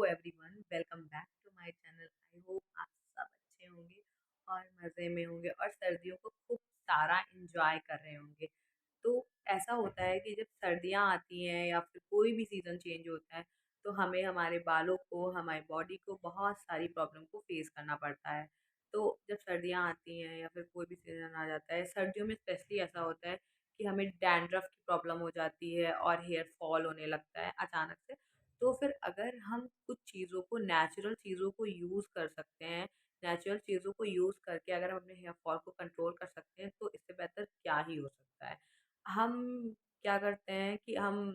Everyone, welcome back to my channel. I hope आप सब अच्छे होंगे और मज़े में होंगे और सर्दियों को खूब सारा एंजॉय कर रहे होंगे। तो ऐसा होता है कि जब सर्दियाँ आती हैं या फिर कोई भी सीज़न चेंज होता है, तो हमें हमारे बालों को, हमारी बॉडी को बहुत सारी प्रॉब्लम को फेस करना पड़ता है। तो जब सर्दियाँ आती हैं या फिर कोई भी सीज़न आ जाता है, सर्दियों में स्पेशली ऐसा होता है कि हमें डैंड्रफ की प्रॉब्लम हो जाती है और हेयर फॉल होने लगता है अचानक से। तो फिर अगर हम कुछ चीज़ों को, नेचुरल चीज़ों को यूज़ कर सकते हैं, नेचुरल चीज़ों को यूज़ करके अगर हम अपने हेयर फॉल को कंट्रोल कर सकते हैं, तो इससे बेहतर क्या ही हो सकता है। हम क्या करते हैं कि हम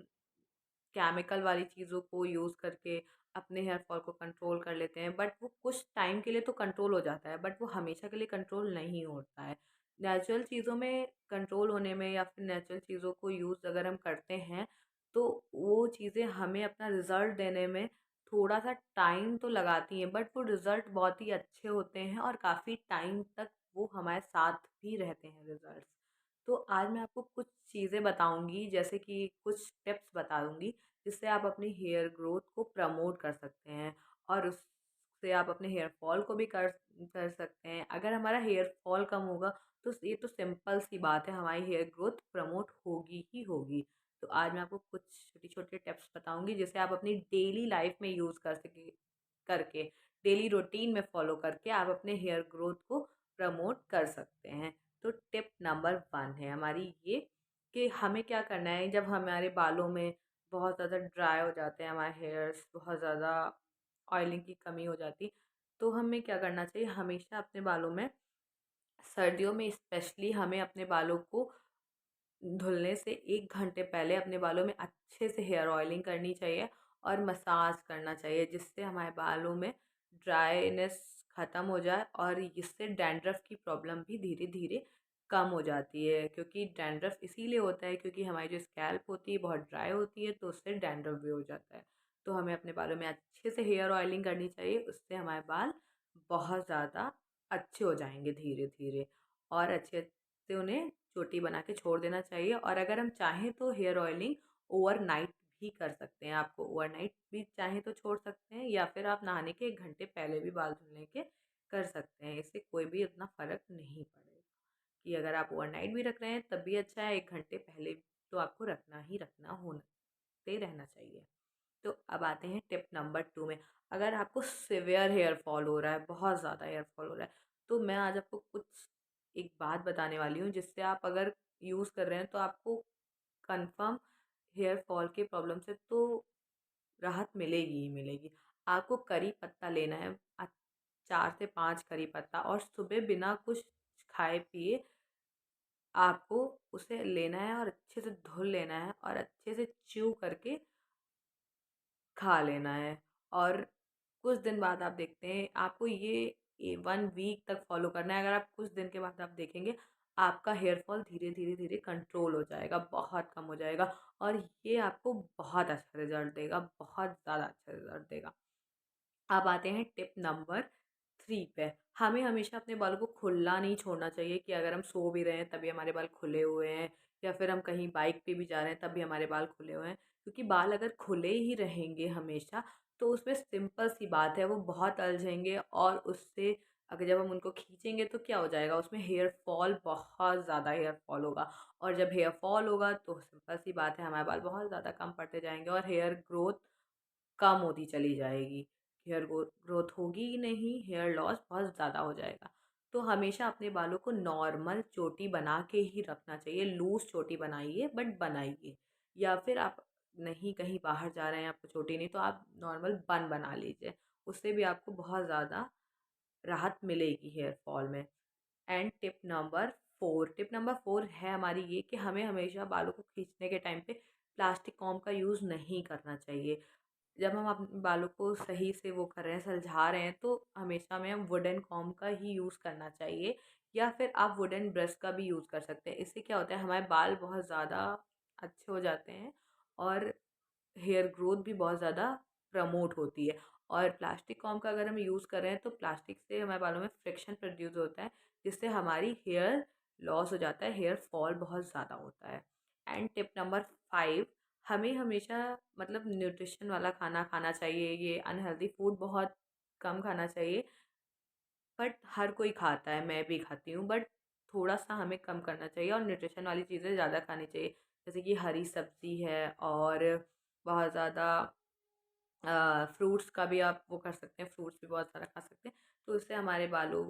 केमिकल वाली चीज़ों को यूज़ करके अपने हेयर फॉल को कंट्रोल कर लेते हैं, बट वो कुछ टाइम के लिए तो कंट्रोल हो जाता है, बट वो हमेशा के लिए कंट्रोल नहीं होता है। नेचुरल चीज़ों में कंट्रोल होने में या फिर नेचुरल चीज़ों को यूज़ अगर हम करते हैं, तो वो चीज़ें हमें अपना रिज़ल्ट देने में थोड़ा-सा टाइम तो लगाती हैं, बट वो रिज़ल्ट बहुत ही अच्छे होते हैं और काफ़ी टाइम तक वो हमारे साथ भी रहते हैं रिज़ल्ट्स। तो आज मैं आपको कुछ चीज़ें बताऊँगी, जैसे कि कुछ टिप्स बताऊँगी जिससे आप अपनी हेयर ग्रोथ को प्रमोट कर सकते हैं और उससे आप अपने हेयर फॉल को भी कर सकते हैं। अगर हमारा हेयर फॉल कम होगा तो ये तो सिंपल सी बात है, हमारी हेयर ग्रोथ प्रमोट होगी ही होगी। तो आज मैं आपको कुछ छोटी-छोटी टिप्स बताऊँगी जिसे आप अपनी डेली लाइफ में यूज़ करके डेली रूटीन में फॉलो करके आप अपने हेयर ग्रोथ को प्रमोट कर सकते हैं। तो टिप नंबर 1 है हमारी ये कि हमें क्या करना है जब हमारे बालों में बहुत ज़्यादा ड्राई हो जाते हैं, हमारे हेयर्स बहुत ज़्यादा ऑयलिंग की कमी हो जाती, तो हमें क्या करना चाहिए, हमेशा अपने बालों में सर्दियों में स्पेशली हमें अपने बालों को धुलने से 1 घंटे पहले अपने बालों में अच्छे से हेयर ऑयलिंग करनी चाहिए और मसाज करना चाहिए, जिससे हमारे बालों में ड्राइनेस ख़त्म हो जाए और इससे डैंड्रफ की प्रॉब्लम भी धीरे-धीरे कम हो जाती है। क्योंकि डैंड्रफ इसीलिए होता है क्योंकि हमारी जो स्कैल्प होती है बहुत ड्राई होती है, तो उससे डैंड्रफ भी हो जाता है। तो हमें अपने बालों में अच्छे से हेयर ऑयलिंग करनी चाहिए, उससे हमारे बाल बहुत ज़्यादा अच्छे हो जाएँगे धीरे-धीरे और अच्छे से उन्हें चोटी बना के छोड़ देना चाहिए। और अगर हम चाहें तो हेयर ऑयलिंग ओवरनाइट भी कर सकते हैं। आपको ओवरनाइट भी चाहें तो छोड़ सकते हैं या फिर आप नहाने के 1 घंटे पहले भी बाल धुलने के कर सकते हैं। इससे कोई भी उतना फ़र्क नहीं पड़ेगा कि अगर आप ओवरनाइट भी रख रहे हैं तब भी अच्छा है, 1 घंटे पहले तो आपको रखना ही रखना होते रहना चाहिए। तो अब आते हैं टिप नंबर 2 में। अगर आपको सिवियर हेयर फॉल हो रहा है, बहुत ज़्यादा हेयर फॉल हो रहा है, तो मैं आज आपको कुछ एक बात बताने वाली हूँ जिससे आप अगर यूज़ कर रहे हैं तो आपको कन्फर्म हेयर फॉल के प्रॉब्लम से तो राहत मिलेगी ही मिलेगी। आपको करी पत्ता लेना है, 4 से 5 करी पत्ता, और सुबह बिना कुछ खाए-पिए आपको उसे लेना है और अच्छे से धुल लेना है और अच्छे से च्यू करके खा लेना है। और कुछ दिन बाद आप देखते हैं आपको ये 1 वीक तक फ़ॉलो करना है। अगर आप कुछ दिन के बाद आप देखेंगे आपका हेयर फॉल धीरे-धीरे कंट्रोल हो जाएगा, बहुत कम हो जाएगा और ये आपको बहुत अच्छा रिज़ल्ट देगा, बहुत ज़्यादा अच्छा रिज़ल्ट देगा। अब आते हैं टिप नंबर 3 पे। हमें हमेशा अपने बालों को खुला नहीं छोड़ना चाहिए कि अगर हम सो भी रहे हैं तभी हमारे बाल खुले हुए हैं या फिर हम कहीं बाइक पे भी जा रहे हैं तब भी हमारे बाल खुले हुए हैं। क्योंकि बाल अगर खुले ही रहेंगे हमेशा तो उसमें सिंपल सी बात है, वो बहुत उलझेंगे और उससे अगर जब हम उनको खींचेंगे तो क्या हो जाएगा, उसमें हेयर फॉल, बहुत ज़्यादा हेयर फॉल होगा और जब हेयर फॉल होगा तो सिंपल सी बात है, हमारे बाल बहुत ज़्यादा कम पड़ते जाएँगे और हेयर ग्रोथ कम होती चली जाएगी। हेयर ग्रोथ होगी ही नहीं, हेयर लॉस बहुत ज़्यादा हो जाएगा। तो हमेशा अपने बालों को नॉर्मल चोटी बना के ही रखना चाहिए, लूज़ चोटी बनाइए बट बनाइए। या फिर आप नहीं कहीं बाहर जा रहे हैं, आपको चोटी नहीं, तो आप नॉर्मल बन बना लीजिए। उससे भी आपको बहुत ज़्यादा राहत मिलेगी हेयर फॉल में। एंड टिप नंबर 4 है हमारी ये कि हमें हमेशा बालों को खींचने के टाइम पे प्लास्टिक कॉम्ब का यूज़ नहीं करना चाहिए। जब हम अपने बालों को सही से वो कर रहे हैं, सुलझा रहे हैं, तो हमेशा हमें वुडन कॉम्ब का ही यूज़ करना चाहिए या फिर आप वुडन ब्रश का भी यूज़ कर सकते हैं। इससे क्या होता है, हमारे बाल बहुत ज़्यादा अच्छे हो जाते हैं और हेयर ग्रोथ भी बहुत ज़्यादा प्रमोट होती है। और प्लास्टिक कॉम्ब का अगर हम यूज़ कर रहे हैं तो प्लास्टिक से हमारे बालों में फ्रिक्शन प्रोड्यूस होता है जिससे हमारी हेयर लॉस हो जाता है, हेयर फॉल बहुत ज़्यादा होता है। एंड टिप नंबर 5, हमें हमेशा मतलब न्यूट्रिशन वाला खाना खाना चाहिए, ये अनहेल्दी फूड बहुत कम खाना चाहिए। बट हर कोई खाता है, मैं भी खाती हूँ, बट थोड़ा-सा हमें कम करना चाहिए और न्यूट्रिशन वाली चीज़ें ज़्यादा खानी चाहिए। जैसे कि हरी सब्ज़ी है और बहुत ज़्यादा फ्रूट्स का भी आप वो कर सकते हैं, फ्रूट्स भी बहुत सारा खा सकते हैं। तो इससे हमारे बालों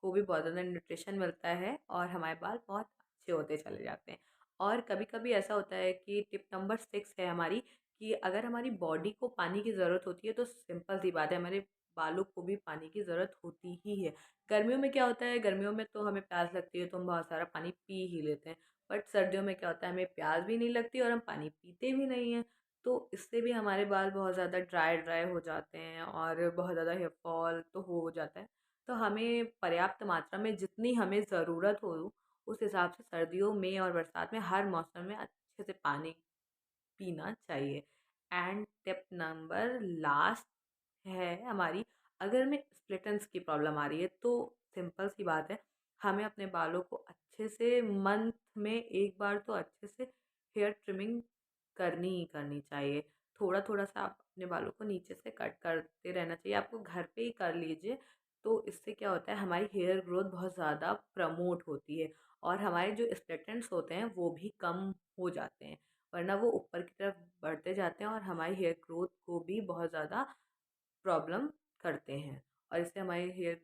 को भी बहुत ज़्यादा न्यूट्रिशन मिलता है और हमारे बाल बहुत अच्छे होते चले जाते हैं। और कभी-कभी ऐसा होता है कि टिप नंबर 6 है हमारी, कि अगर हमारी बॉडी को पानी की ज़रूरत होती है तो सिंपल सी बात है, हमारे बालों को भी पानी की ज़रूरत होती ही है। गर्मियों में क्या होता है, गर्मियों में तो हमें प्यास लगती है तो हम बहुत सारा पानी पी ही लेते हैं। बट सर्दियों में क्या होता है, हमें प्यास भी नहीं लगती और हम पानी पीते भी नहीं हैं। तो इससे भी हमारे बाल बहुत ज़्यादा ड्राई ड्राई हो जाते हैं और बहुत ज़्यादा हेयर फॉल तो हो जाता है। तो हमें पर्याप्त मात्रा में जितनी हमें ज़रूरत हो, उस हिसाब से सर्दियों में और बरसात में हर मौसम में अच्छे से पानी पीना चाहिए। एंड टिप नंबर लास्ट है हमारी, अगर हमें स्प्लिट एंड्स की प्रॉब्लम आ रही है तो सिंपल सी बात है, हमें अपने बालों को अच्छे से मंथ में एक बार तो अच्छे से हेयर ट्रिमिंग करनी ही करनी चाहिए। थोड़ा-थोड़ा सा आप अपने बालों को नीचे से कट करते रहना चाहिए, आपको घर पे ही कर लीजिए। तो इससे क्या होता है, हमारी हेयर ग्रोथ बहुत ज़्यादा प्रमोट होती है और हमारे जो स्प्लिट एंड्स होते हैं वो भी कम हो जाते हैं। वरना वो ऊपर की तरफ बढ़ते जाते हैं और हमारी हेयर ग्रोथ को भी बहुत ज़्यादा प्रॉब्लम करते हैं। और इससे हमारी हेयर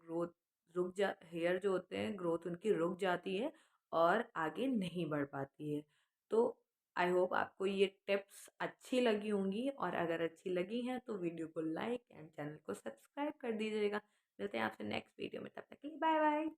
जो होते हैं ग्रोथ उनकी रुक जाती है और आगे नहीं बढ़ पाती है। तो आई होप आपको ये टिप्स अच्छी लगी होंगी, और अगर अच्छी लगी हैं तो वीडियो को लाइक एंड चैनल को सब्सक्राइब कर दीजिएगा। मिलते हैं आपसे नेक्स्ट वीडियो में, तब तक के लिए बाय बाय।